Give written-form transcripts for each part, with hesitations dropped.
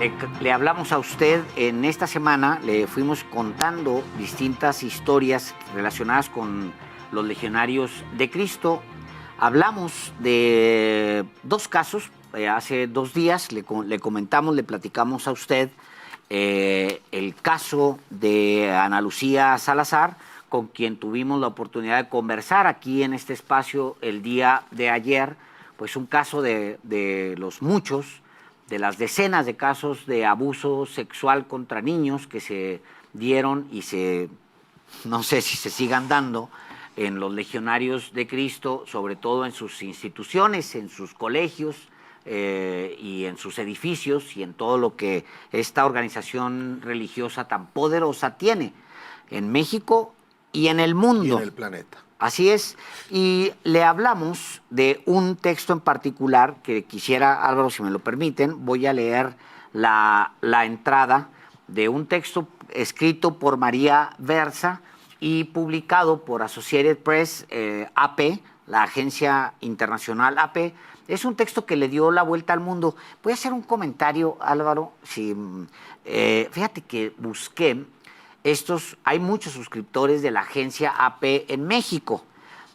Le hablamos a usted en esta semana, le fuimos contando distintas historias relacionadas con los legionarios de Cristo. Hablamos de dos casos, hace 2 días le comentamos, le platicamos a usted el caso de Ana Lucía Salazar, con quien tuvimos la oportunidad de conversar aquí en este espacio el día de ayer, pues un caso de los muchos, de las decenas de casos de abuso sexual contra niños que se dieron y no sé si se sigan dando en los legionarios de Cristo, sobre todo en sus instituciones, en sus colegios y en sus edificios y en todo lo que esta organización religiosa tan poderosa tiene en México y en el mundo. Y en el planeta. Así es, y le hablamos de un texto en particular que quisiera, Álvaro, si me lo permiten, voy a leer la entrada de un texto escrito por María Versa y publicado por Associated Press, AP, la agencia internacional AP. Es un texto que le dio la vuelta al mundo. Voy a hacer un comentario, Álvaro. Fíjate que busqué hay muchos suscriptores de la agencia AP en México.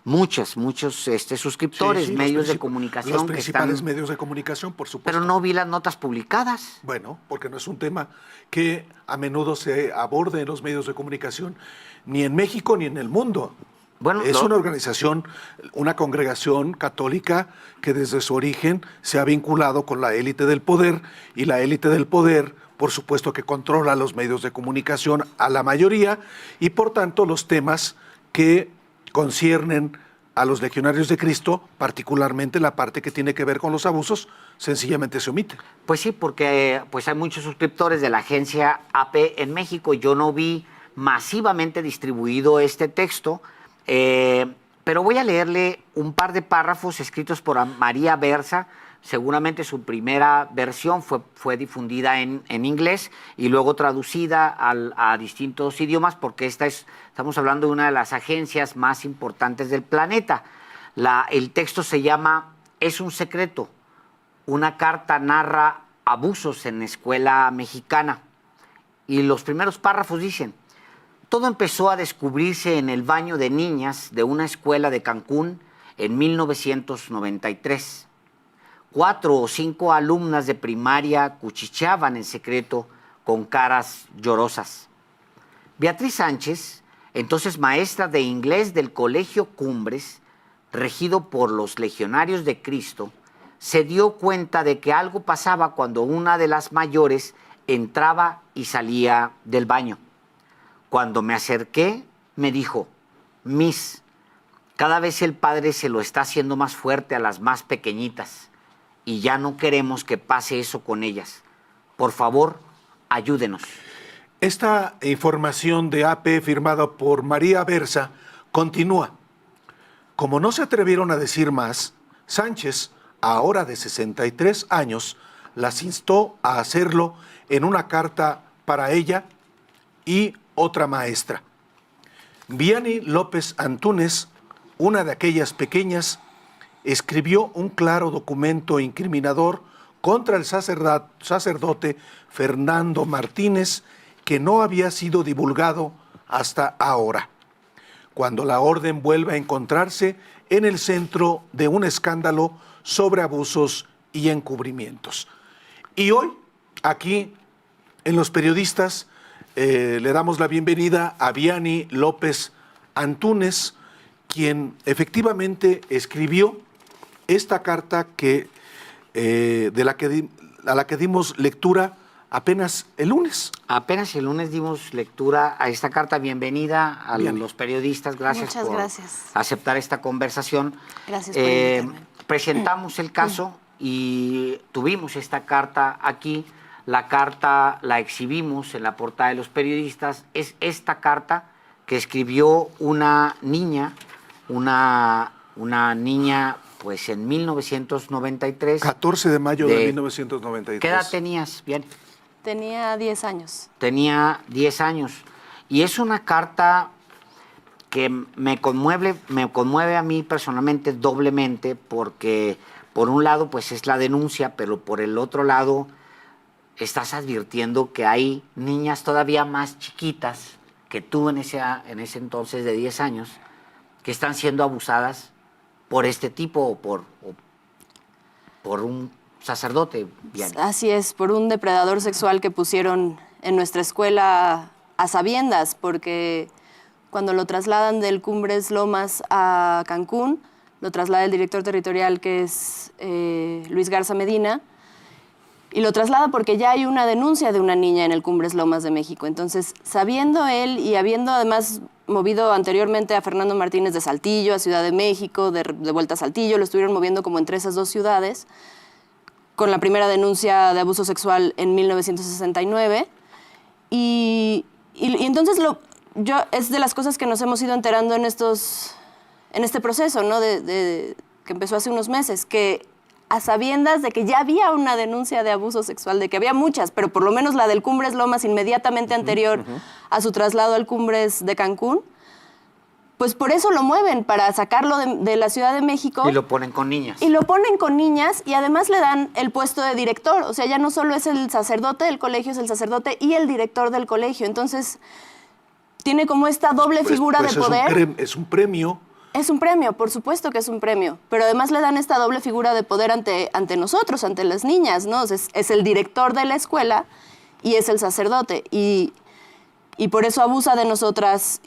Muchos suscriptores, medios de comunicación. Los principales medios de comunicación, por supuesto. Pero no vi las notas publicadas. Bueno, porque no es un tema que a menudo se aborde en los medios de comunicación, ni en México ni en el mundo. Bueno, es una organización, una congregación católica que desde su origen se ha vinculado con la élite del poder, y la élite del poder, por supuesto, que controla los medios de comunicación a la mayoría, y por tanto los temas que conciernen a los legionarios de Cristo, particularmente la parte que tiene que ver con los abusos, sencillamente se omite. Pues sí, porque hay muchos suscriptores de la agencia AP en México. Yo no vi masivamente distribuido este texto, pero voy a leerle un par de párrafos escritos por María Versa. Seguramente su primera versión fue difundida en inglés y luego traducida a distintos idiomas, porque estamos hablando de una de las agencias más importantes del planeta. El texto se llama "Es un secreto". Una carta narra abusos en escuela mexicana. Y los primeros párrafos dicen: todo empezó a descubrirse en el baño de niñas de una escuela de Cancún en 1993. 4 o 5 alumnas de primaria cuchicheaban en secreto con caras llorosas. Beatriz Sánchez, entonces maestra de inglés del Colegio Cumbres, regido por los Legionarios de Cristo, se dio cuenta de que algo pasaba cuando una de las mayores entraba y salía del baño. Cuando me acerqué, me dijo: Miss, cada vez el padre se lo está haciendo más fuerte a las más pequeñitas y ya no queremos que pase eso con ellas. Por favor, ayúdenos. Esta información de AP firmada por María Versa continúa. Como no se atrevieron a decir más, Sánchez, ahora de 63 años, las instó a hacerlo en una carta para ella y otra maestra. Vianney López Antúnez, una de aquellas pequeñas, escribió un claro documento incriminador contra el sacerdote Fernando Martínez, que no había sido divulgado hasta ahora, cuando la orden vuelve a encontrarse en el centro de un escándalo sobre abusos y encubrimientos. Y hoy, aquí, en Los Periodistas, le damos la bienvenida a Vianney López Antúnez, quien efectivamente escribió esta carta a la que dimos lectura apenas el lunes. Apenas el lunes dimos lectura a esta carta. Bienvenida a Los Periodistas. Gracias por aceptar esta conversación. Gracias por invitarme. Presentamos el caso y tuvimos esta carta aquí. La carta la exhibimos en la portada de Los Periodistas. Es esta carta que escribió una niña, pues en 1993. 14 de mayo de 1993. ¿Qué edad tenías? Bien. Tenía 10 años. Tenía 10 años. Y es una carta que me conmueve a mí personalmente doblemente, porque por un lado pues es la denuncia, pero por el otro lado estás advirtiendo que hay niñas todavía más chiquitas que tú en ese entonces de 10 años que están siendo abusadas por este tipo o por un sacerdote. Vianney. Así es, por un depredador sexual que pusieron en nuestra escuela a sabiendas, porque cuando lo trasladan del Cumbres Lomas a Cancún, lo traslada el director territorial, que es Luis Garza Medina, y lo traslada porque ya hay una denuncia de una niña en el Cumbres Lomas de México. Entonces, sabiendo él y habiendo además movido anteriormente a Fernando Martínez de Saltillo, a Ciudad de México, de vuelta a Saltillo, lo estuvieron moviendo como entre esas dos ciudades, con la primera denuncia de abuso sexual en 1969. Y entonces es de las cosas que nos hemos ido enterando en este proceso, ¿no? que empezó hace unos meses, que a sabiendas de que ya había una denuncia de abuso sexual, de que había muchas, pero por lo menos la del Cumbres Lomas inmediatamente anterior a su traslado al Cumbres de Cancún, pues por eso lo mueven, para sacarlo de la Ciudad de México. Y lo ponen con niñas. Y lo ponen con niñas y además le dan el puesto de director. O sea, ya no solo es el sacerdote del colegio, es el sacerdote y el director del colegio. Entonces, tiene como esta doble figura de poder. Es un premio. Es un premio, por supuesto que es un premio, pero además le dan esta doble figura de poder ante nosotros, ante las niñas, ¿no? Es el director de la escuela y es el sacerdote, y por eso abusa de nosotras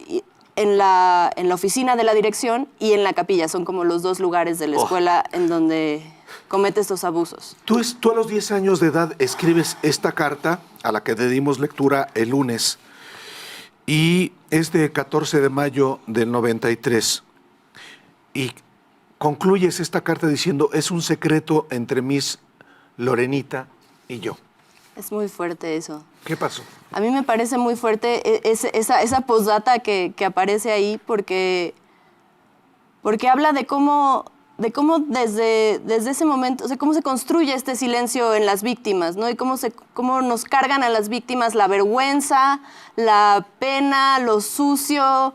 en la oficina de la dirección y en la capilla. Son como los dos lugares de la escuela en donde comete estos abusos. Tú a los 10 años de edad escribes esta carta a la que le dimos lectura el lunes, y es de 14 de mayo del 93. Y concluyes esta carta diciendo: es un secreto entre Miss Lorenita y yo. Es muy fuerte eso. ¿Qué pasó? A mí me parece muy fuerte esa postdata que aparece ahí, porque habla de cómo desde ese momento, o sea, cómo se construye este silencio en las víctimas, ¿no? Y cómo nos cargan a las víctimas la vergüenza, la pena, lo sucio,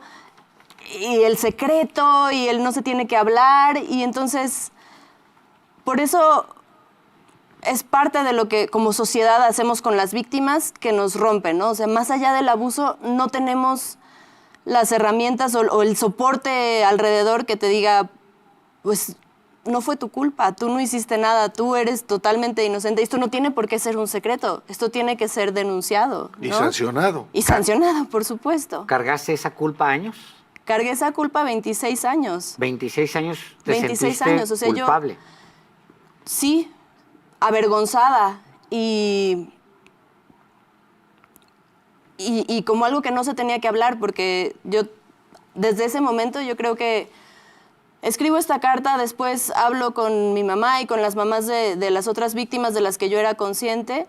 y el secreto, y el no se tiene que hablar. Y entonces, por eso es parte de lo que como sociedad hacemos con las víctimas, que nos rompen, ¿no? O sea, más allá del abuso, no tenemos las herramientas o el soporte alrededor que te diga, pues no fue tu culpa, tú no hiciste nada, tú eres totalmente inocente. Esto no tiene por qué ser un secreto, esto tiene que ser denunciado, ¿no? Y sancionado. Y sancionado, por supuesto. ¿Cargaste esa culpa años? Cargué esa culpa 26 años. 26 años te 26 sentiste años, o sea, culpable. Sí, avergonzada y como algo que no se tenía que hablar, porque yo desde ese momento yo creo que escribo esta carta, después hablo con mi mamá y con las mamás de las otras víctimas de las que yo era consciente,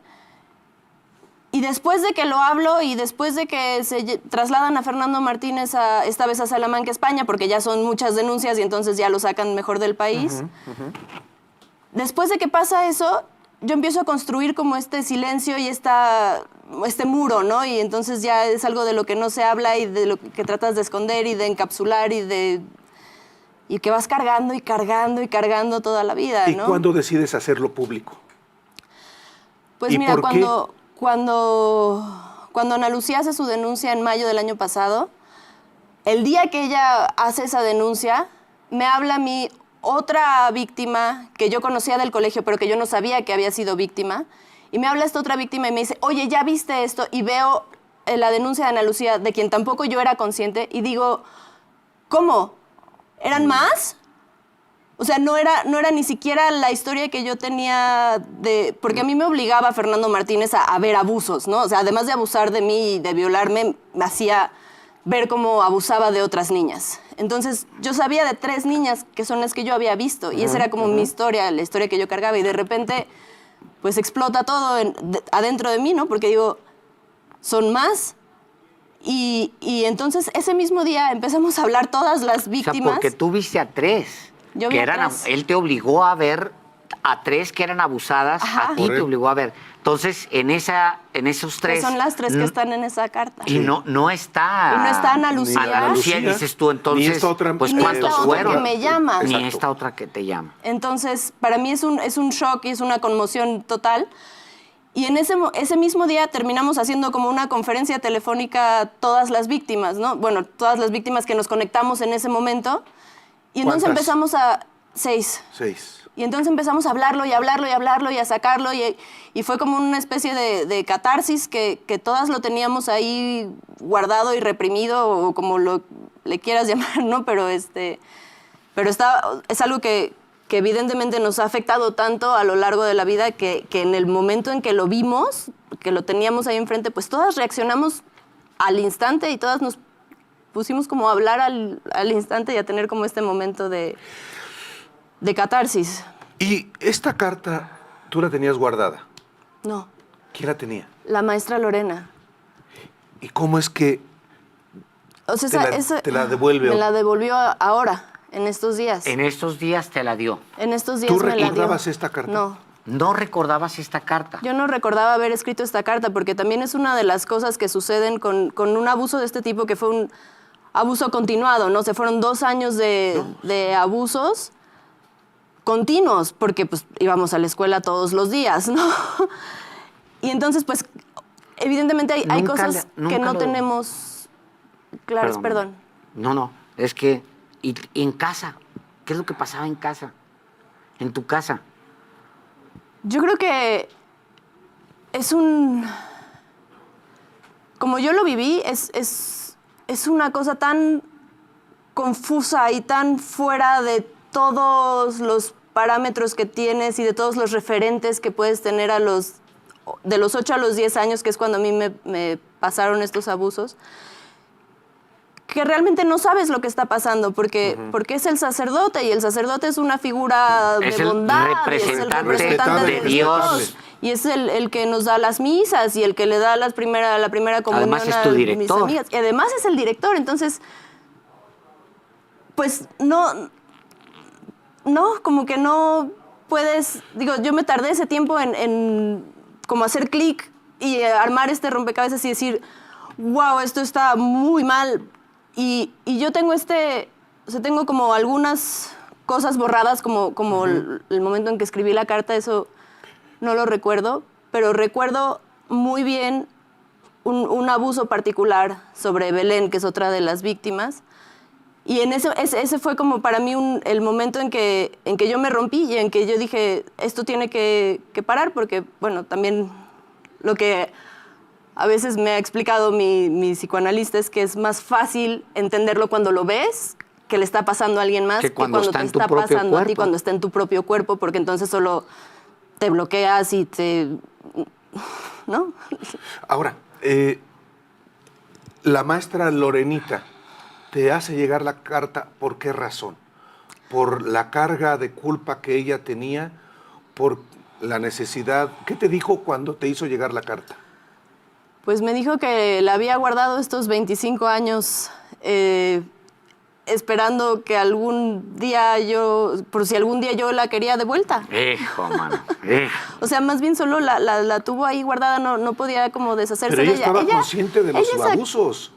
y después de que lo hablo y después de que se trasladan a Fernando Martínez esta vez a Salamanca, España, porque ya son muchas denuncias y entonces ya lo sacan mejor del país, después de que pasa eso, yo empiezo a construir como este silencio y este muro, ¿no? Y entonces ya es algo de lo que no se habla y de lo que tratas de esconder y de encapsular y que vas cargando y cargando y cargando toda la vida, ¿no? ¿Y cuándo decides hacerlo público? Pues ¿Y mira, por qué? cuando Ana Lucía hace su denuncia en mayo del año pasado, el día que ella hace esa denuncia, me habla a mí otra víctima que yo conocía del colegio, pero que yo no sabía que había sido víctima, y me habla esta otra víctima y me dice, oye, ¿ya viste esto? Y veo la denuncia de Ana Lucía, de quien tampoco yo era consciente, y digo, ¿cómo? ¿Eran más? O sea, no era ni siquiera la historia que yo tenía porque a mí me obligaba Fernando Martínez a ver abusos, ¿no? O sea, además de abusar de mí y de violarme, me hacía ver cómo abusaba de otras niñas. Entonces, yo sabía de 3 niñas que son las que yo había visto, y esa era como mi historia, la historia que yo cargaba, y de repente, pues explota todo adentro de mí, ¿no? Porque digo, son más. Y entonces, ese mismo día empezamos a hablar todas las víctimas. O sea, porque tú viste a 3. Yo vi a 3. Él te obligó a ver a 3 que eran abusadas, Ajá. a ti te obligó a ver. Entonces, en esos 3... Que son las 3 que están en esa carta. Y no está... Y no está Ana Lucía. Ana Lucía, dices tú, entonces, Ni esta otra, pues ni ¿cuántos esta otra fueron? que me llama. Ni Exacto. esta otra que te llama. Entonces, para mí es un shock y es una conmoción total. Y en ese mismo día terminamos haciendo como una conferencia telefónica todas las víctimas, ¿no? Bueno, todas las víctimas que nos conectamos en ese momento. Y entonces ¿Cuántas? empezamos a... 6. 6. Y entonces empezamos a hablarlo y hablarlo y hablarlo y a sacarlo y fue como una especie de catarsis que todas lo teníamos ahí guardado y reprimido o como le quieras llamar, ¿no? Pero es algo que evidentemente nos ha afectado tanto a lo largo de la vida que en el momento en que lo vimos, que lo teníamos ahí enfrente, pues todas reaccionamos al instante y todas nos pusimos como a hablar al instante y a tener como este momento de catarsis. Y esta carta, tú la tenías guardada. No, ¿Quién la tenía? la maestra Lorena. ¿Y cómo es que O sea, te la devuelve? Me la devolvió ahora, en estos días. En estos días te la dio. En estos días ¿Tú me la dio. recordabas esta carta? No. No recordabas esta carta. Yo no recordaba haber escrito esta carta porque también es una de las cosas que suceden con un abuso de este tipo, que fue un abuso continuado, ¿no? Se fueron 2 años de abusos continuos, porque pues íbamos a la escuela todos los días, ¿no? Y entonces, pues, evidentemente hay cosas que no tenemos claras, perdón. No, es que y en casa, ¿qué es lo que pasaba en casa? En tu casa. Yo creo que como yo lo viví, es una cosa tan confusa y tan fuera de todos los parámetros que tienes y de todos los referentes que puedes tener de los 8 a los 10 años, que es cuando a mí me pasaron estos abusos, que realmente no sabes lo que está pasando, porque es el sacerdote, y el sacerdote es una figura Es de el bondad, representante es el representante de Dios. y es el que nos da las misas y el que le da la primera comunión Además es tu a mis director. amigas. Y además es el director, entonces, pues no, como que no puedes, digo, yo me tardé ese tiempo en como hacer clic y armar este rompecabezas y decir, wow, esto está muy mal. Y yo tengo tengo como algunas cosas borradas, como el momento en que escribí la carta, eso no lo recuerdo, pero recuerdo muy bien un abuso particular sobre Belén, que es otra de las víctimas. Y ese fue como para mí el momento en que yo me rompí y en que yo dije, esto tiene que parar, porque, bueno, también lo que a veces me ha explicado mi psicoanalista es que es más fácil entenderlo cuando lo ves, que le está pasando a alguien más, Que cuando está te en tu está propio pasando a ti cuerpo. cuando está en tu propio cuerpo, porque entonces solo te bloqueas y ¿no? Ahora, la maestra Lorenita te hace llegar la carta, ¿por qué razón? ¿Por la carga de culpa que ella tenía? ¿Por la necesidad? ¿Qué te dijo cuando te hizo llegar la carta? Pues me dijo que la había guardado estos 25 años esperando que algún día por si algún día yo la quería de vuelta. Hijo, mano. O sea, más bien solo la tuvo ahí guardada, no podía como deshacerse Pero de ella estaba consciente de los ella abusos.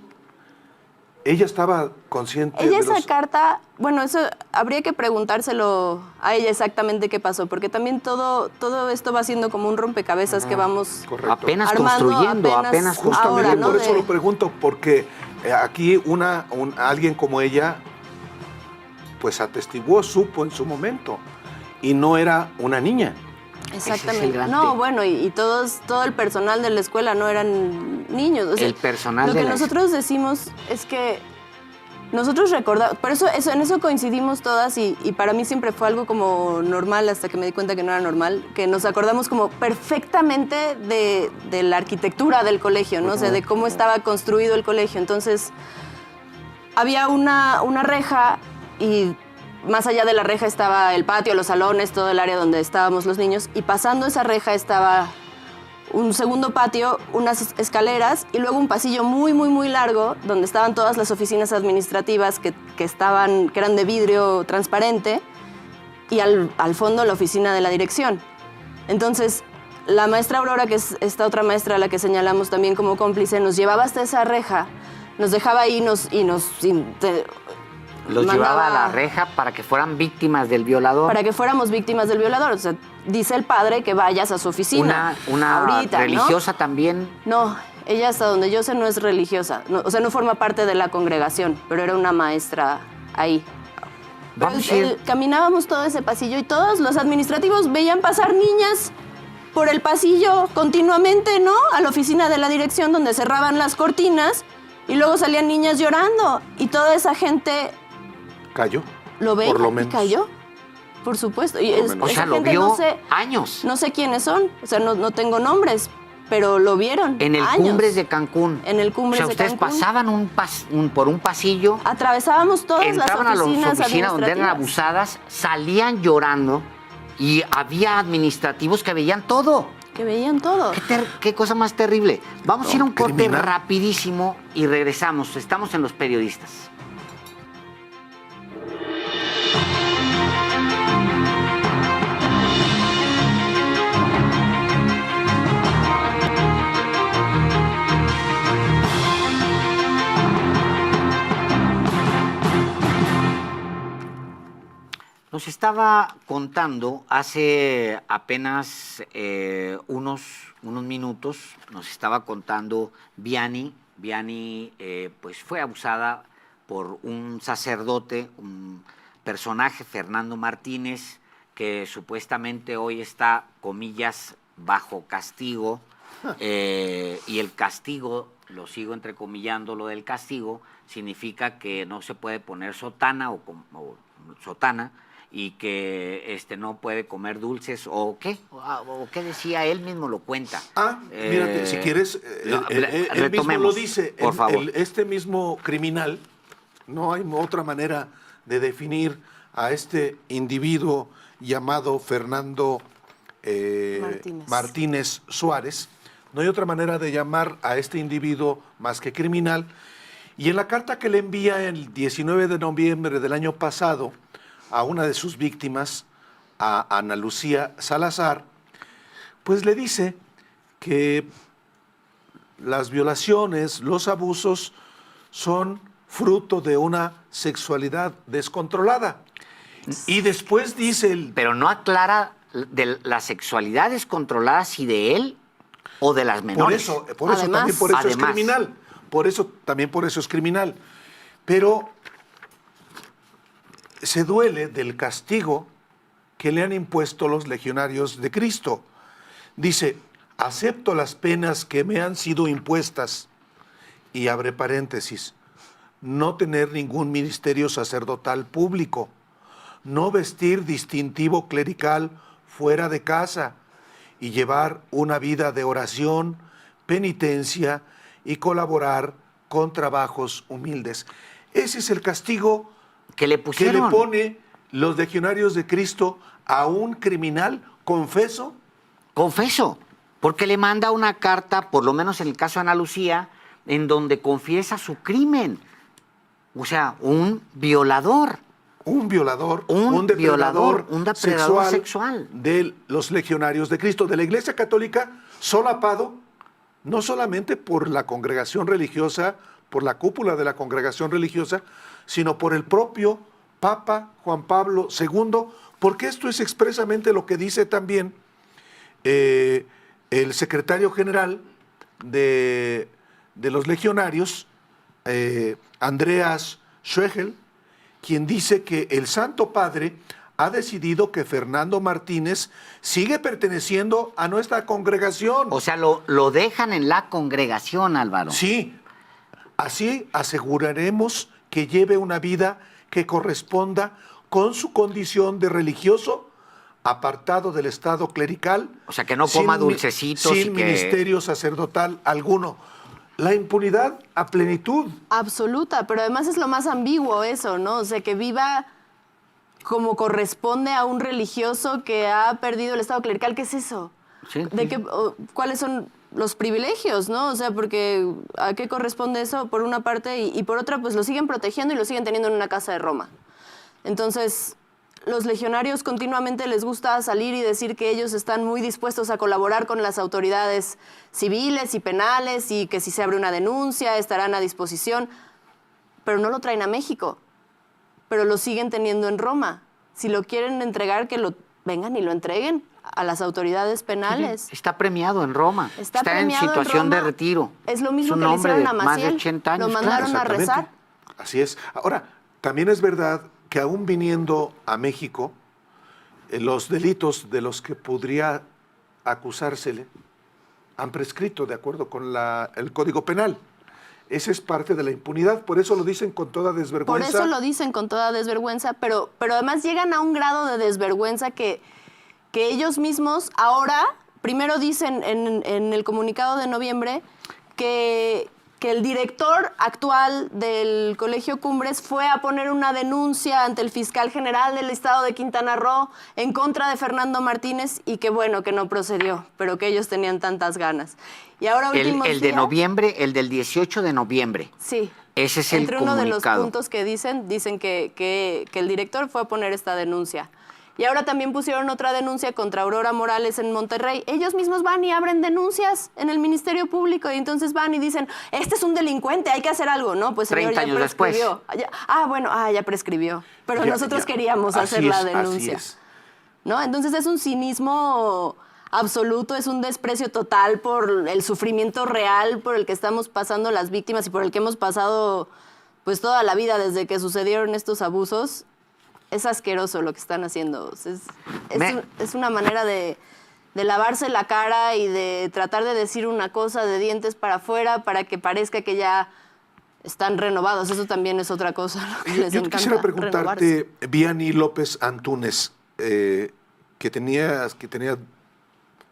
Ella estaba consciente Ella de esa los... carta, bueno, eso habría que preguntárselo a ella exactamente qué pasó, porque también todo esto va siendo como un rompecabezas que vamos Correcto. Apenas armando construyendo, apenas Justamente ahora, ¿no? por eso De- lo pregunto, porque aquí alguien como ella, pues atestiguó, supo en su momento, y no era una niña. Exactamente. Ese es el gran No, tema. bueno, y todo el personal de la escuela no eran niños. O sea, El personal lo de que la nosotros decimos es que nosotros recordamos, por eso en eso coincidimos todas y para mí siempre fue algo como normal hasta que me di cuenta que no era normal, que nos acordamos como perfectamente de la arquitectura del colegio, ¿no? O sea, de cómo estaba construido el colegio. Entonces, había una reja y más allá de la reja estaba el patio, los salones, todo el área donde estábamos los niños, y pasando esa reja estaba un segundo patio, unas escaleras y luego un pasillo muy, muy, muy largo donde estaban todas las oficinas administrativas que eran de vidrio transparente y al fondo la oficina de la dirección. Entonces, la maestra Aurora, que es esta otra maestra a la que señalamos también como cómplice, nos llevaba hasta esa reja, nos dejaba ahí Los llevaba a la reja para que fueran víctimas del violador. Para que fuéramos víctimas del violador. O sea, dice el padre que vayas a su oficina. Una ahorita, religiosa ¿no? también. No, ella hasta donde yo sé no es religiosa. No, o sea, no forma parte de la congregación, pero era una maestra ahí. Vamos a ir. Caminábamos todo ese pasillo y todos los administrativos veían pasar niñas por el pasillo continuamente, ¿no? A la oficina de la dirección donde cerraban las cortinas y luego salían niñas llorando. Y toda esa gente Cayó. lo ve Por lo y menos. cayó. Por supuesto. Y Por lo menos. O esa sea, lo gente vio no sé, años. no sé quiénes son. O sea, no tengo nombres, pero lo vieron En el años. Cumbres de Cancún. En el Cumbres o sea, de ustedes Cancún. pasaban por un pasillo, Atravesábamos todas entraban a las las oficinas oficinas donde eran administrativas. abusadas, salían llorando y había administrativos que veían todo. Que veían todo. Qué cosa más terrible. Vamos a ir a un corte criminal. rapidísimo y regresamos. Estamos en Los Periodistas. Nos estaba contando hace apenas unos minutos, nos estaba contando Vianney. Vianney pues fue abusada por un sacerdote, un personaje, Fernando Martínez, que supuestamente hoy está, comillas, bajo castigo. Y el castigo, lo sigo entrecomillando, lo del castigo, significa que no se puede poner sotana o sotana, y que no puede comer dulces o qué decía, él mismo lo cuenta. Mírate, si quieres, no, él mismo retomemos, lo dice. por favor. Este mismo criminal, no hay otra manera de definir a este individuo llamado Fernando Martínez Suárez, no hay otra manera de llamar a este individuo más que criminal. Y en la carta que le envía el 19 de noviembre del año pasado a una de sus víctimas, a Ana Lucía Salazar, pues le dice que las violaciones, los abusos son fruto de una sexualidad descontrolada. Y después dice el... Pero no aclara de la sexualidad descontrolada, si de él o de las menores. Por eso Además, también por eso es además. criminal. También por eso es criminal. Pero se duele del castigo que le han impuesto los legionarios de Cristo. Dice, acepto las penas que me han sido impuestas, y abre paréntesis, no tener ningún ministerio sacerdotal público, no vestir distintivo clerical fuera de casa y llevar una vida de oración, penitencia y colaborar con trabajos humildes. Ese es el castigo Que le que pusieron. le pone los legionarios de Cristo a un criminal confeso. Confeso, porque le manda una carta, por lo menos en el caso de Ana Lucía, en donde confiesa su crimen. O sea, un violador. Un violador, Un depredador, depredador sexual de los legionarios de Cristo, de la Iglesia Católica, solapado no solamente por la congregación religiosa, por la cúpula de la congregación religiosa, sino por el propio Papa Juan Pablo II, porque esto es expresamente lo que dice también el secretario general de los legionarios, Andreas Schwegel, quien dice que el Santo Padre ha decidido que Fernando Martínez sigue perteneciendo a nuestra congregación. O sea, lo dejan en la congregación, Álvaro. Sí, así aseguraremos que lleve una vida que corresponda con su condición de religioso, apartado del estado clerical. O sea, que no coma sin dulcecitos y sin que- ministerio sacerdotal alguno. La impunidad a plenitud. Absoluta, pero además es lo más ambiguo eso, ¿no? O sea, que viva como corresponde a un religioso que ha perdido el estado clerical. ¿Qué es eso? Sí. ¿Cuáles son los privilegios, no? O sea, porque ¿a qué corresponde eso por una parte? Y por otra, pues lo siguen protegiendo y lo siguen teniendo en una casa de Roma. Entonces, los legionarios continuamente les gusta salir y decir que ellos están muy dispuestos a colaborar con las autoridades civiles y penales y que si se abre una denuncia estarán a disposición, pero no lo traen a México. pero lo siguen teniendo en Roma. Si lo quieren entregar, que lo vengan y lo entreguen a las autoridades penales. Está premiado en Roma. Está en premiado en situación de Roma. retiro. Es lo mismo un que le hombre hicieron a de más de Maciel. 80 años. Lo mandaron a Exactamente. rezar. Así es. Ahora, también es verdad que aún viniendo a México, los delitos de los que podría acusársele han prescrito de acuerdo con el Código Penal. Esa es parte de la impunidad, por eso lo dicen con toda Por desvergüenza. eso lo dicen con toda desvergüenza, pero además llegan a un grado de desvergüenza que ellos mismos ahora, primero dicen en el comunicado de noviembre que el director actual del Colegio Cumbres fue a poner una denuncia ante el fiscal general del estado de Quintana Roo en contra de Fernando Martínez y que bueno, que no procedió, pero que ellos tenían tantas ganas. Y ahora últimos El de días- noviembre, el del 18 de noviembre. Sí. Ese es el Entre uno de los comunicado. puntos que dicen que el director fue a poner esta denuncia. Y ahora también pusieron otra denuncia contra Aurora Morales en Monterrey. Ellos mismos van y abren denuncias en el Ministerio Público y entonces van y dicen, este es un delincuente, hay que hacer algo. No, pues señor, 30 ya años después. prescribió. Ya prescribió. Pero Ya, nosotros ya. queríamos Así hacer la es, denuncia. así es. ¿No? Entonces es un cinismo absoluto, es un desprecio total por el sufrimiento real por el que estamos pasando las víctimas y por el que hemos pasado pues toda la vida desde que sucedieron estos abusos. Es asqueroso lo que están haciendo. Es una manera de lavarse la cara y de tratar de decir una cosa de dientes para afuera para que parezca que ya están renovados. Eso también es otra cosa. Lo que les Yo te encanta, quisiera renovarse. preguntarte, Vianney López Antúnez, que tenía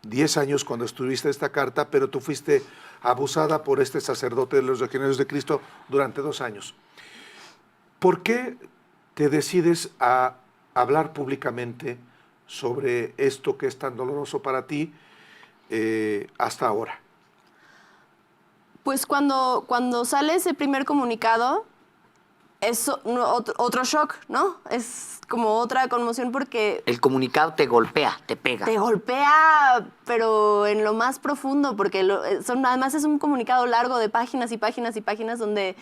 10 años cuando estuviste esta carta, pero tú fuiste abusada por este sacerdote de los Legionarios de Cristo durante 2 años. ¿Por qué te decides a hablar públicamente sobre esto que es tan doloroso para ti hasta ahora? Pues cuando sale ese primer comunicado, es otro shock, ¿no? Es como otra conmoción porque El comunicado te golpea, te pega. te golpea, pero en lo más profundo, porque además es un comunicado largo de páginas y páginas y páginas donde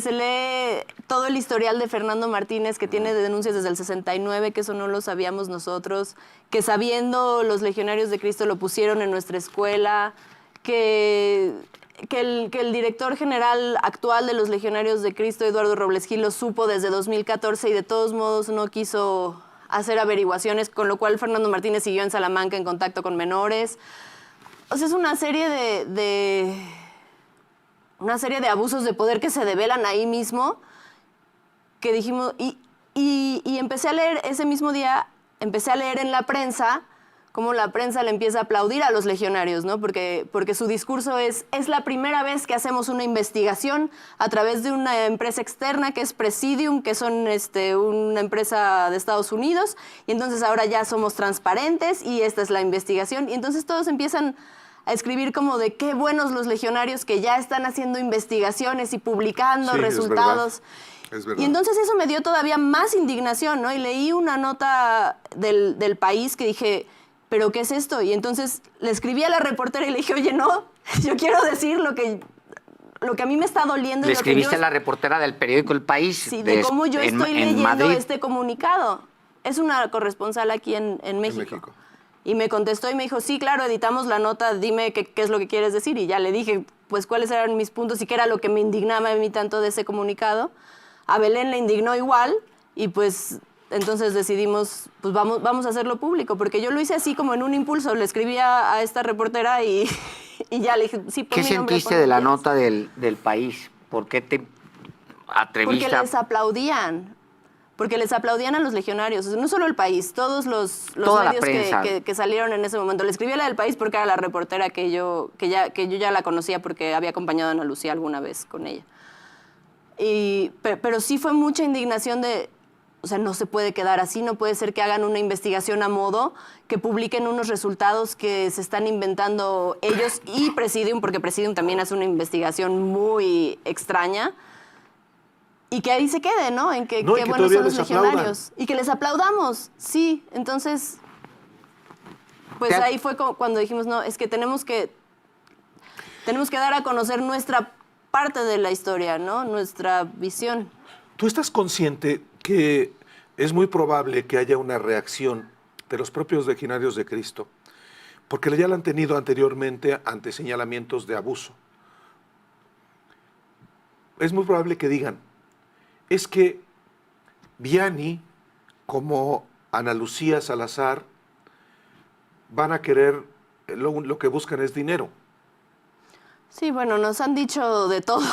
se lee todo el historial de Fernando Martínez, que tiene denuncias desde el 69, que eso no lo sabíamos nosotros, que sabiendo los Legionarios de Cristo lo pusieron en nuestra escuela, que el director general actual de los Legionarios de Cristo, Eduardo Robles Gil, lo supo desde 2014 y de todos modos no quiso hacer averiguaciones, con lo cual Fernando Martínez siguió en Salamanca en contacto con menores. O sea, es una serie de abusos de poder que se develan ahí mismo, que dijimos, y empecé a leer ese mismo día, empecé a leer en la prensa cómo la prensa le empieza a aplaudir a los legionarios, ¿no? Porque su discurso es la primera vez que hacemos una investigación a través de una empresa externa que es Presidium, que son una empresa de Estados Unidos, y entonces ahora ya somos transparentes y esta es la investigación, y entonces todos empiezan a escribir como de qué buenos los legionarios que ya están haciendo investigaciones y publicando Sí, resultados. es verdad. Y entonces eso me dio todavía más indignación, ¿no? Y leí una nota del País que dije, ¿pero qué es esto? Y entonces le escribí a la reportera y le dije, oye, no, yo quiero decir lo que a mí me está doliendo. Le y lo que escribiste yo a la reportera del periódico El País. Sí, de cómo yo estoy en leyendo Madrid. este comunicado. Es una corresponsal aquí en México. México. Y me contestó y me dijo, sí, claro, editamos la nota, dime qué es lo que quieres decir. Y ya le dije, pues, cuáles eran mis puntos y qué era lo que me indignaba a mí tanto de ese comunicado. A Belén le indignó igual y pues entonces decidimos, pues vamos a hacerlo público, porque yo lo hice así como en un impulso. Le escribí a esta reportera y ya le dije, sí, pon ¿Qué mi nombre, sentiste pon de la lo que nota del País? ¿Por qué te atreviste Porque les aplaudían. Porque les aplaudían a los legionarios. O sea, no solo El País, todos los Toda la medios prensa. que salieron en ese momento. Le escribí a la del País porque era la reportera que yo ya la conocía porque había acompañado a Ana Lucía alguna vez con ella. Pero sí fue mucha indignación de, o sea, no se puede quedar así, no puede ser que hagan una investigación a modo, que publiquen unos resultados que se están inventando ellos y Presidium, porque Presidium también hace una investigación muy extraña. Y que ahí se quede, ¿no? En que No, y qué que buenos todavía son los les aplaudan. legionarios. Y que les aplaudamos, sí. Entonces, pues Te- ahí fue cuando dijimos, no, es que tenemos que dar a conocer nuestra parte de la historia, ¿no? Nuestra visión. ¿Tú estás consciente que es muy probable que haya una reacción de los propios legionarios de Cristo? Porque ya la han tenido anteriormente ante señalamientos de abuso. Es muy probable que digan, es que Vianney, como Ana Lucía Salazar, van a querer, lo que buscan es dinero. Sí, bueno, nos han dicho de todo.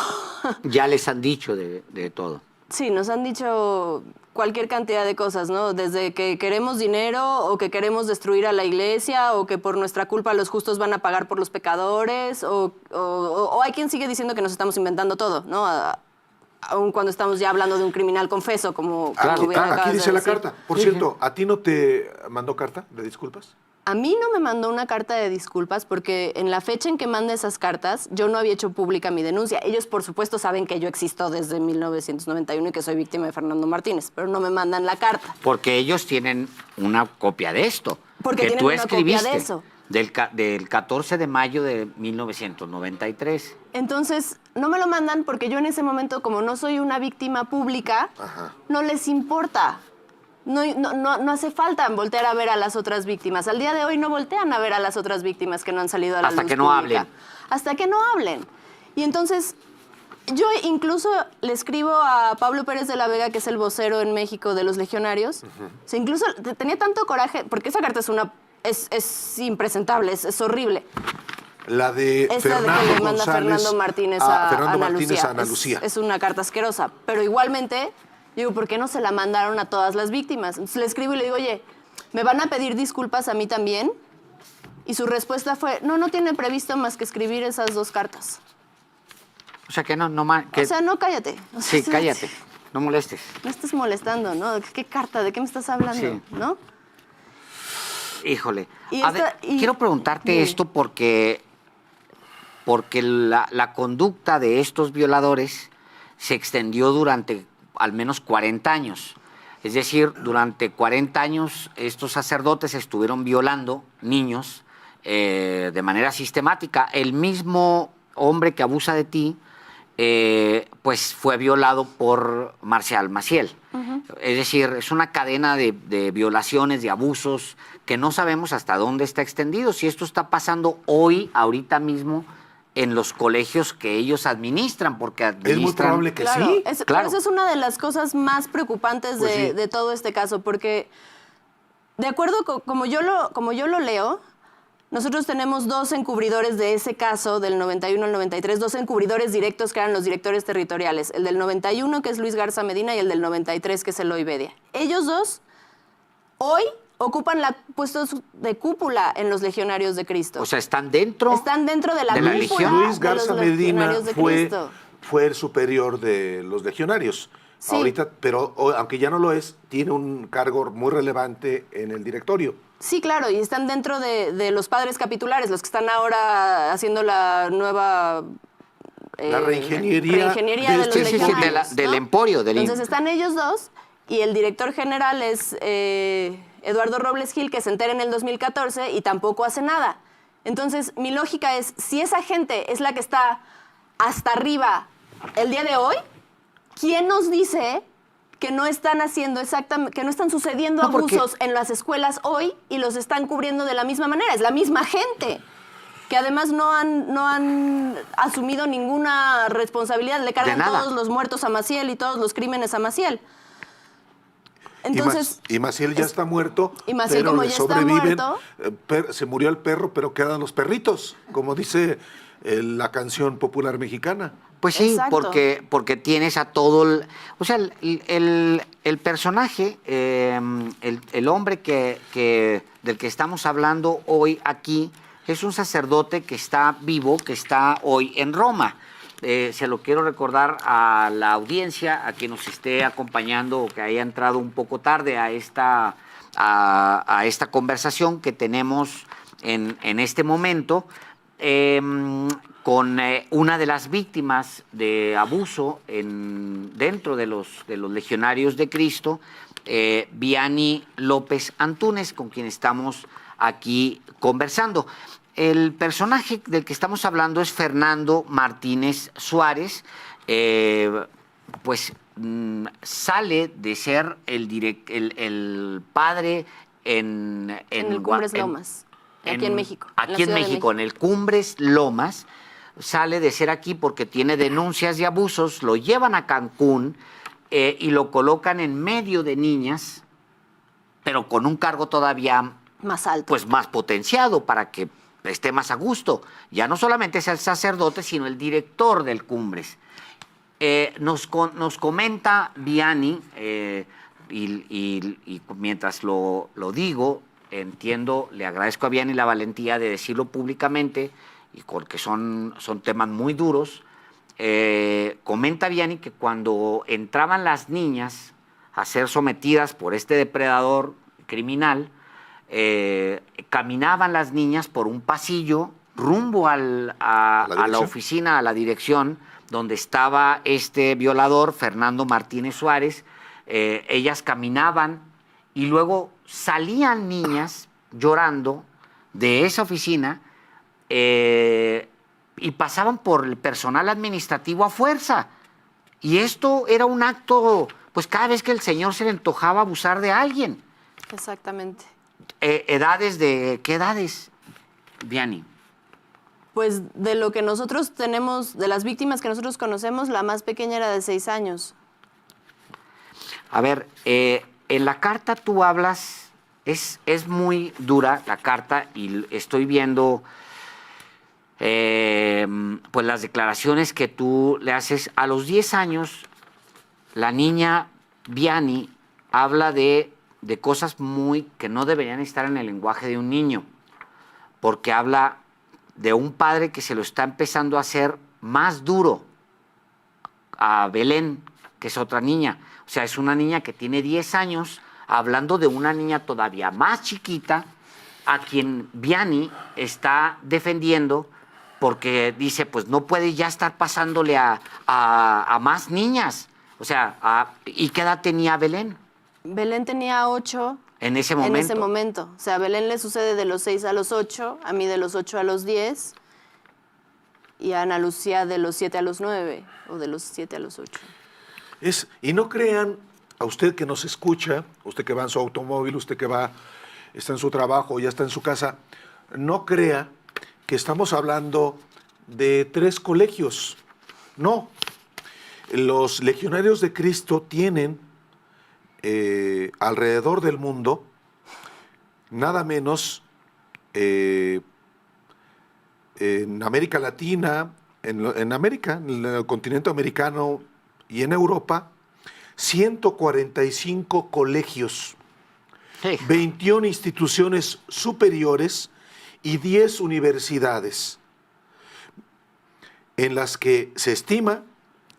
Ya les han dicho de todo. Sí, nos han dicho cualquier cantidad de cosas, ¿no? Desde que queremos dinero o que queremos destruir a la iglesia o que por nuestra culpa los justos van a pagar por los pecadores o hay quien sigue diciendo que nos estamos inventando todo, ¿no? Aun cuando estamos ya hablando de un criminal confeso, como Aquí, bien acabas aquí de dice la decir. carta. Por cierto, ¿a ti no te mandó carta de disculpas? A mí no me mandó una carta de disculpas porque en la fecha en que manda esas cartas yo no había hecho pública mi denuncia. Ellos, por supuesto, saben que yo existo desde 1991 y que soy víctima de Fernando Martínez, pero no me mandan la carta. Porque ellos tienen una copia de esto. Porque que tienen tú una copia escribiste de eso. del 14 de mayo de 1993. Entonces, no me lo mandan porque yo en ese momento, como no soy una víctima pública, no les importa. No hace falta voltear a ver a las otras víctimas. Al día de hoy no voltean a ver a las otras víctimas que no han salido a la luz Hasta que no pública. hablen. Hasta que no hablen. Y entonces, yo incluso le escribo a Pablo Pérez de la Vega, que es el vocero en México de los legionarios. O sea, incluso tenía tanto coraje, porque esa carta es impresentable, es horrible. La de Esta Fernando de que le manda González Fernando Martínez a Fernando Ana Martínez Lucía. a Ana Lucía. Es una carta asquerosa. Pero igualmente, digo, ¿por qué no se la mandaron a todas las víctimas? Entonces le escribo y le digo, oye, ¿me van a pedir disculpas a mí también? Y su respuesta fue, no tiene previsto más que escribir esas 2 cartas. O sea que no que, O sea, no, cállate. O sea, sí, cállate. No molestes. No estés molestando, ¿no? ¿Qué carta? ¿De qué me estás hablando? Sí. ¿No? Híjole. Y A ver, quiero preguntarte Dime. esto porque la conducta de estos violadores se extendió durante al menos 40 años. Es decir, durante 40 años estos sacerdotes estuvieron violando niños de manera sistemática. El mismo hombre que abusa de ti, pues fue violado por Marcial Maciel. Es decir, es una cadena de violaciones, de abusos, que no sabemos hasta dónde está extendido. Si esto está pasando hoy, ahorita mismo, en los colegios que ellos administran, porque administran... Es muy probable que Claro, sí. claro. Esa es una de las cosas más preocupantes Pues sí. de todo este caso, porque de acuerdo como yo lo leo, nosotros tenemos 2 encubridores de ese caso, del 91 al 93, 2 encubridores directos que eran los directores territoriales, el del 91, que es Luis Garza Medina, y el del 93, que es Eloy Bedia. Ellos 2, hoy, ocupan puestos de cúpula en los Legionarios de Cristo. O sea, están dentro... Están dentro de la de la cúpula Legión. Luis de los Garza Medina Legionarios de Cristo. fue el superior de los legionarios. Sí. Ahorita, pero aunque ya no lo es, tiene un cargo muy relevante en el directorio. Sí, claro, y están dentro de los padres capitulares, los que están ahora haciendo la nueva... La reingeniería de los este- Sí, sí, sí, legionarios, del ¿no? emporio. Entonces están ellos 2 y el director general es Eduardo Robles Gil, que se entera en el 2014 y tampoco hace nada. Entonces, mi lógica es, si esa gente es la que está hasta arriba el día de hoy, ¿quién nos dice que no están haciendo exactamente, que no están sucediendo No, porque- abusos en las escuelas hoy y los están cubriendo de la misma manera? Es la misma gente que además no han asumido ninguna responsabilidad, le cargan nada. todos los muertos a Maciel y todos los crímenes a Maciel. Entonces, y Maciel ya está muerto, y Maciel, pero como le ya está sobreviven. muerto. Se murió el perro, pero quedan los perritos, como dice la canción popular mexicana. Pues sí, Exacto. porque tienes a todo el... O sea, el personaje, el hombre del que estamos hablando hoy aquí, es un sacerdote que está vivo, que está hoy en Roma. Se lo quiero recordar a la audiencia, a quien nos esté acompañando o que haya entrado un poco tarde a esta conversación que tenemos en este momento, con una de las víctimas de abuso dentro de los Legionarios de Cristo, Vianney López Antúnez, con quien estamos aquí conversando. El personaje del que estamos hablando es Fernando Martínez Suárez. pues sale de ser el padre en el Cumbres Lomas, aquí en México. Aquí en México, en el Cumbres Lomas, sale de ser aquí porque tiene denuncias de abusos, lo llevan a Cancún y lo colocan en medio de niñas, pero con un cargo todavía más alto. Pues más potenciado para que esté más a gusto. Ya no solamente es el sacerdote, sino el director del Cumbres. Nos comenta Vianney, y mientras lo digo, entiendo, le agradezco a Vianney la valentía de decirlo públicamente, y porque son temas muy duros. Comenta Vianney que cuando entraban las niñas a ser sometidas por este depredador criminal, caminaban las niñas por un pasillo rumbo a la oficina, a la dirección, donde estaba este violador, Fernando Martínez Suárez. Ellas caminaban y luego salían niñas llorando de esa oficina y pasaban por el personal administrativo a fuerza. Y esto era un acto, pues cada vez que el señor se le antojaba abusar de alguien. Exactamente. ¿Edades de qué edades, Vianney? Pues de lo que nosotros tenemos, de las víctimas que nosotros conocemos, la más pequeña era de 6 años. A ver, en la carta tú hablas, es muy dura la carta y estoy viendo pues las declaraciones que tú le haces. A los 10 años, la niña Vianney habla de cosas que no deberían estar en el lenguaje de un niño, porque habla de un padre que se lo está empezando a hacer más duro a Belén, que es otra niña. O sea, es una niña que tiene 10 años, hablando de una niña todavía más chiquita, a quien Vianney está defendiendo, porque dice, pues no puede ya estar pasándole a más niñas. O sea, ¿y qué edad tenía Belén? Belén tenía 8. En ese momento. En ese momento. O sea, a Belén le sucede de los 6 a los 8, a mí de los 8 a los 10, y a Ana Lucía de los 7 a los 9, o de los 7 a los 8. Y no crean, a usted que nos escucha, usted que va en su automóvil, usted que está en su trabajo, ya está en su casa, no crea que estamos hablando de 3 colegios. No. Los legionarios de Cristo tienen alrededor del mundo, nada menos en América Latina, en América, en el continente americano y en Europa, 145 colegios, Sí. 21 instituciones superiores y 10 universidades, en las que se estima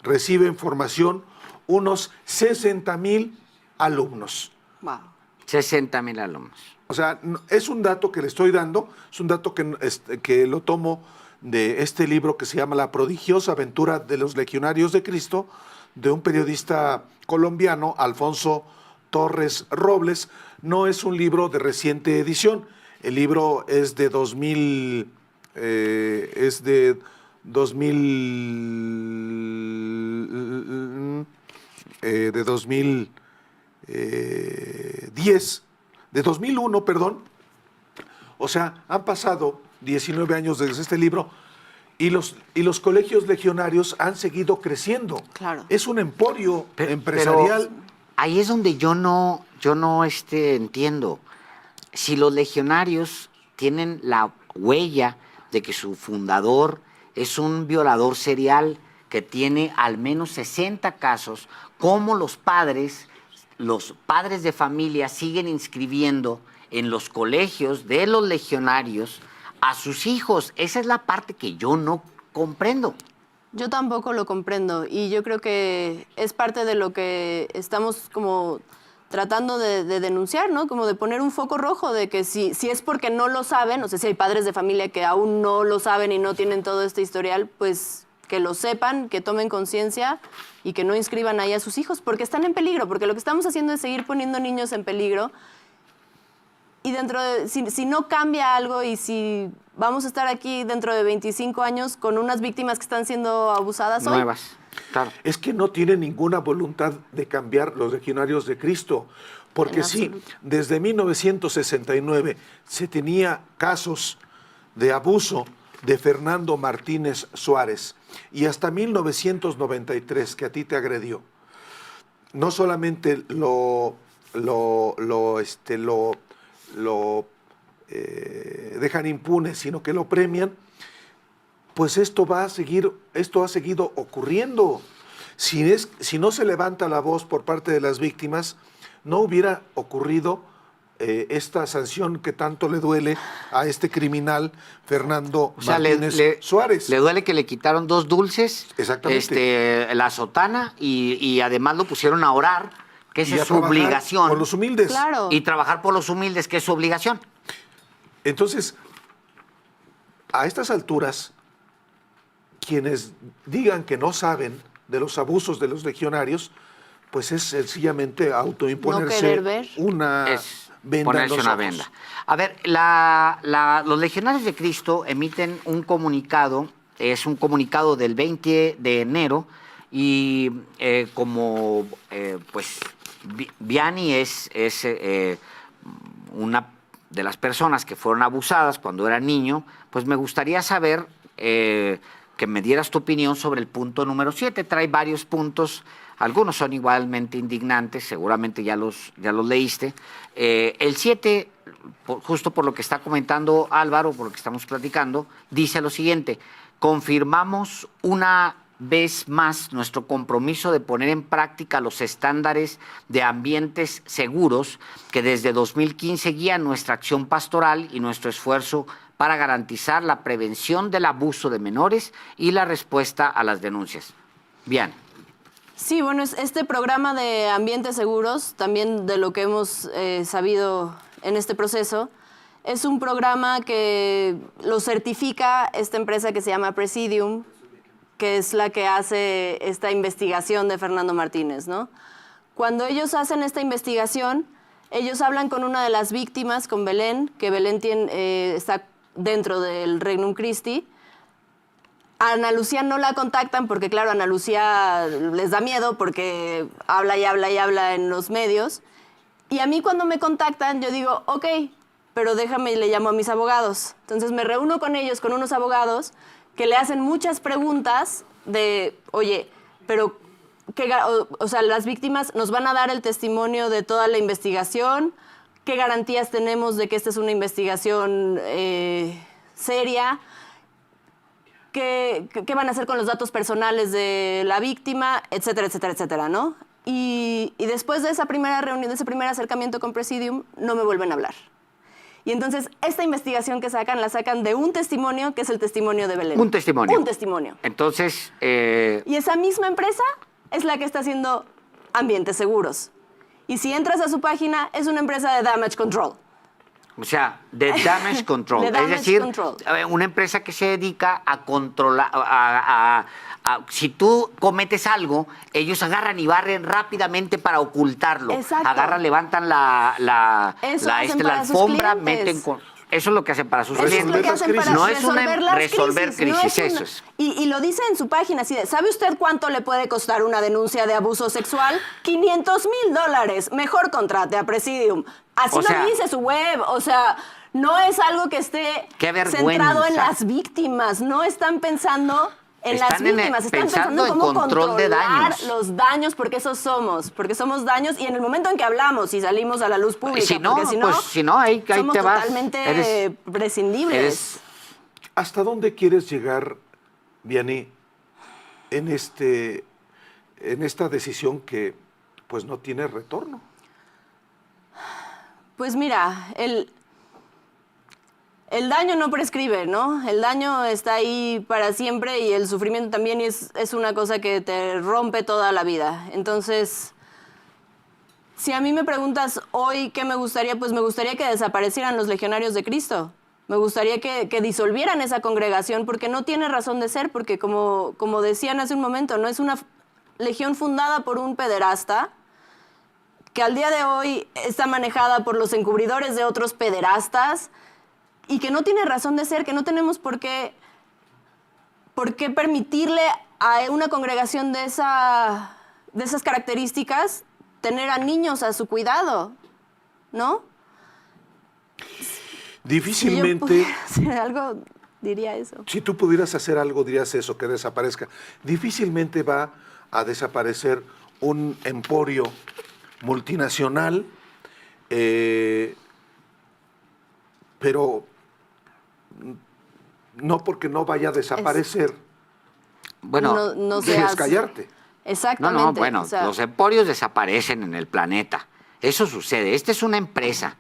reciben formación unos 60,000 alumnos. Wow. 60,000 alumnos. O sea, es un dato que le estoy dando, es un dato que lo tomo de este libro que se llama La prodigiosa aventura de los legionarios de Cristo, de un periodista colombiano, Alfonso Torres Robles. No es un libro de reciente edición, el libro es de 2001, perdón. O sea, han pasado 19 años desde este libro y los colegios legionarios han seguido creciendo. Claro. Es un emporio empresarial. Pero ahí es donde yo no entiendo. Si los legionarios tienen la huella de que su fundador es un violador serial que tiene al menos 60 casos, ¿cómo los padres de familia siguen inscribiendo en los colegios de los legionarios a sus hijos? Esa es la parte que yo no comprendo. Yo tampoco lo comprendo y yo creo que es parte de lo que estamos como tratando de denunciar, ¿no? Como de poner un foco rojo de que si es porque no lo saben, no sé si hay padres de familia que aún no lo saben y no tienen todo este historial, pues que lo sepan, que tomen conciencia y que no inscriban ahí a sus hijos porque están en peligro, porque lo que estamos haciendo es seguir poniendo niños en peligro Y si no cambia algo y si vamos a estar aquí dentro de 25 años con unas víctimas que están siendo abusadas hoy. Nuevas, claro. Es que no tiene ninguna voluntad de cambiar los legionarios de Cristo, porque En sí, absoluto. desde 1969 se tenía casos de abuso de Fernando Martínez Suárez y hasta 1993 que a ti te agredió. No solamente lo dejan impune, sino que lo premian, pues esto ha seguido ocurriendo. Si no se levanta la voz por parte de las víctimas, no hubiera ocurrido esta sanción que tanto le duele a este criminal Fernando Martínez Suárez. Le duele que le quitaron 2 dulces, Exactamente. la sotana y además lo pusieron a orar, que esa Y a es su trabajar obligación. por los humildes. Claro. Y trabajar por los humildes, que es su obligación. Entonces, a estas alturas, quienes digan que no saben de los abusos de los legionarios, pues es sencillamente No autoimponerse querer ver. una Es venda en ponerse los una ojos. venda. A ver, los legionarios de Cristo emiten un comunicado, es un comunicado del 20 de enero, y pues Vianney es una de las personas que fueron abusadas cuando era niño, pues me gustaría saber que me dieras tu opinión sobre el punto número 7. Trae varios puntos, algunos son igualmente indignantes, seguramente ya los leíste. El 7, justo por lo que está comentando Álvaro, por lo que estamos platicando, dice lo siguiente: confirmamos una vez más nuestro compromiso de poner en práctica los estándares de ambientes seguros que desde 2015 guían nuestra acción pastoral y nuestro esfuerzo para garantizar la prevención del abuso de menores y la respuesta a las denuncias. Bien. Sí, bueno, este programa de ambientes seguros, también de lo que hemos sabido en este proceso, es un programa que lo certifica esta empresa que se llama Presidium, que es la que hace esta investigación de Fernando Martínez, ¿no? Cuando ellos hacen esta investigación, ellos hablan con una de las víctimas, con Belén, que Belén está dentro del Regnum Christi. A Ana Lucía no la contactan porque, claro, Ana Lucía les da miedo porque habla y habla y habla en los medios. Y a mí cuando me contactan, yo digo, ok, pero déjame y le llamo a mis abogados. Entonces me reúno con ellos, con unos abogados, que le hacen muchas preguntas de, oye, pero, o sea, las víctimas nos van a dar el testimonio de toda la investigación, ¿qué garantías tenemos de que esta es una investigación seria? ¿Qué van a hacer con los datos personales de la víctima? Etcétera, etcétera, etcétera, ¿no? Y después de esa primera reunión, de ese primer acercamiento con Presidium, no me vuelven a hablar. Y entonces, esta investigación que sacan, la sacan de un testimonio, que es el testimonio de Belén. Un testimonio. Un testimonio. Entonces, Y esa misma empresa es la que está haciendo ambientes seguros. Y si entras a su página, es una empresa de damage control. o sea, de damage control. De damage es decir, control. Una empresa que se dedica a controlar, si tú cometes algo, ellos agarran y barren rápidamente para ocultarlo. Exacto. Agarran, levantan la Eso hacen la para sus alfombra, clientes. meten con... Eso es lo que hacen para sus Eso es clientes. lo que hacen para No es resolver las resolver crisis, no es una- eso es. Y lo dice en su página, así de, ¿sabe usted cuánto le puede costar una denuncia de abuso sexual? $500,000. Mejor contrate a Presidium. Así O sea, lo dice su web. O sea, no es algo que esté ¡Qué vergüenza! centrado en las víctimas. No están pensando en las Están víctimas. Están pensando pensando en cómo en control de controlar daños. los daños, porque esos somos. Porque somos daños y en el momento en que hablamos y salimos a la luz pública, Si no, porque si no, pues, si no, ahí somos te vas. totalmente prescindibles. eres- ¿Hasta dónde quieres llegar, Vianney, en esta decisión que pues no tiene retorno? Pues mira, el daño no prescribe, ¿no? El daño está ahí para siempre y el sufrimiento también es una cosa que te rompe toda la vida. Entonces, si a mí me preguntas hoy qué me gustaría, pues me gustaría que desaparecieran los legionarios de Cristo. Me gustaría que disolvieran esa congregación porque no tiene razón de ser, porque como decían hace un momento, no es una legión fundada por un pederasta que al día de hoy está manejada por los encubridores de otros pederastas y que no tiene razón de ser, que no tenemos por qué permitirle a una congregación de esas características tener a niños a su cuidado, ¿no? Difícilmente, Si yo pudiera hacer algo, diría eso. si tú pudieras hacer algo, dirías eso, que desaparezca. Difícilmente va a desaparecer un emporio multinacional, pero no porque no vaya a desaparecer, Bueno, no se debes hace. callarte. Exactamente. no, bueno, o sea, los emporios desaparecen en el planeta. Eso sucede. Esta es una empresa.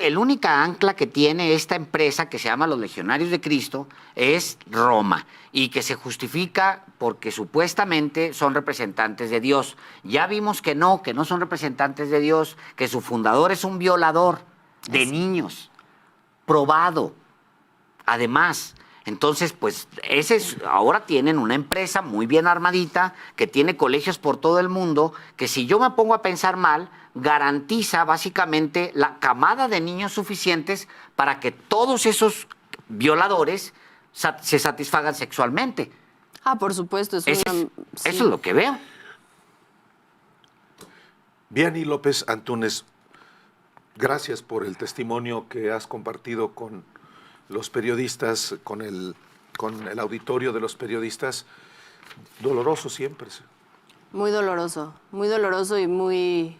El única ancla que tiene esta empresa, que se llama los Legionarios de Cristo, es Roma, y que se justifica porque supuestamente son representantes de Dios. Ya vimos que no son representantes de Dios, que su fundador es un violador de niños, probado. Además, entonces, pues, ahora tienen una empresa muy bien armadita, que tiene colegios por todo el mundo, que si yo me pongo a pensar mal, garantiza básicamente la camada de niños suficientes para que todos esos violadores se satisfagan sexualmente. por supuesto. Eso es lo que veo. Vianney López Antúnez, gracias por el testimonio que has compartido con los periodistas, con el auditorio de los periodistas. Doloroso siempre. Muy doloroso y muy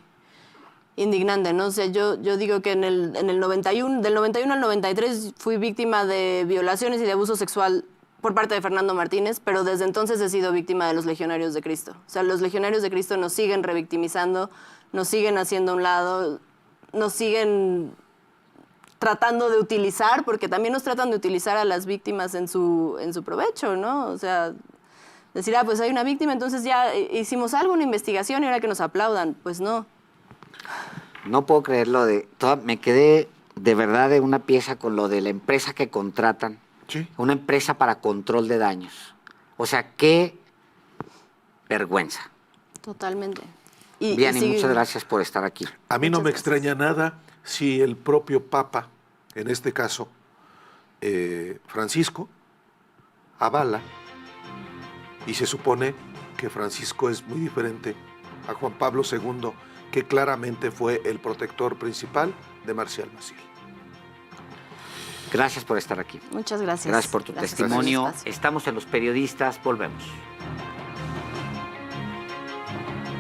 indignante, ¿no? O sea, yo digo que en el 91, del 91 al 93 fui víctima de violaciones y de abuso sexual por parte de Fernando Martínez, pero desde entonces he sido víctima de los Legionarios de Cristo. O sea, los Legionarios de Cristo nos siguen revictimizando, nos siguen haciendo a un lado, nos siguen tratando de utilizar, porque también nos tratan de utilizar a las víctimas en su provecho, ¿no? O sea, decir, pues hay una víctima, entonces ya hicimos algo, una investigación, y ahora que nos aplaudan. Pues no. No puedo creerlo me quedé de verdad de una pieza con lo de la empresa que contratan. Sí. Una empresa para control de daños. O sea, qué vergüenza. Totalmente. Bien, y muchas gracias por estar aquí. A mí no Muchas me gracias. extraña nada si el propio Papa, en este caso Francisco, avala, y se supone que Francisco es muy diferente a Juan Pablo II, que claramente fue el protector principal de Marcial Maciel. Gracias por estar aquí. Muchas gracias. Gracias por tu Gracias testimonio. por el espacio. Estamos en Los Periodistas. Volvemos.